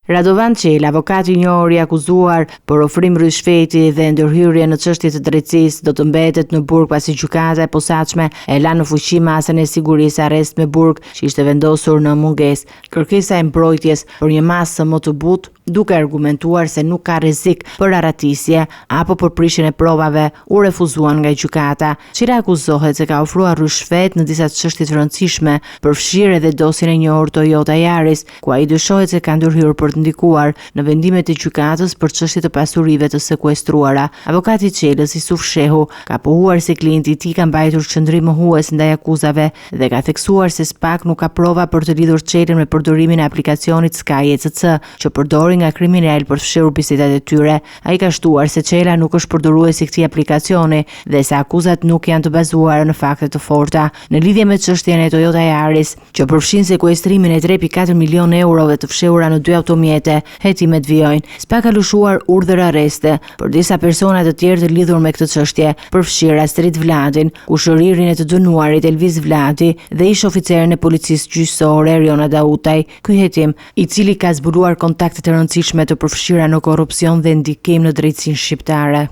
Radovan Çela, avokati i njohur i akuzuar për ofrim rishfeti dhe ndërhyrje në çështje të drejtësisë, do të mbetet në burg pasi gjykata e posaçme e la në fuqi masën e sigurisë arrest me burg që ishte vendosur në mungesë. Kërkesa e mbrojtjes për një masë më të butë, duke argumentuar se nuk ka rrezik për arratisje apo për prishjen e provave, u refuzuan nga gjykata. Çela akuzohet se ka ofruar rishfet në disa çështje të rëndësishme, përfshirë edhe dosjen e njohur Toyota Yaris, ku ai dyshohet se ka ndërhyrë për të ndikuar në vendimet e gjykatës për çështje të pasurive të sekuestruara. Avokati i Çelës, Isuf Shehu, ka pohuar se klienti i tij ka mbajtur qendrim mohues ndaj akuzave dhe ka theksuar se SPAK nuk ka prova për të lidhur Çelën me përdorimin e aplikacionit Sky ECC, që përdori nga kriminal për të fshirur bisedat e tyre. Ai ka shtuar se Çela nuk është përdorues i këtij aplikacioni dhe se akuzat nuk janë të bazuara në fakte të forta. Në lidhje me çështjen e Toyota Yaris, që përfshin sekuestrimin e 3.4 milion eurove të fshehura në 2 automjete, hetimet vijojnë. SPAK ka lëshuar urdhër arreste për disa persona të tjerë të lidhur me këtë çështje, përfshirë Astrid Vladin, kushëririn e të dënuarit Elvis Vladi dhe ish oficerin e policisë gjyqësore Eriona Dautaj. Ky hetim, i cili ka zbuluar kontakte të rëndësishme të përfshira në korrupsion dhe ndikim në drejtsinë shqiptare.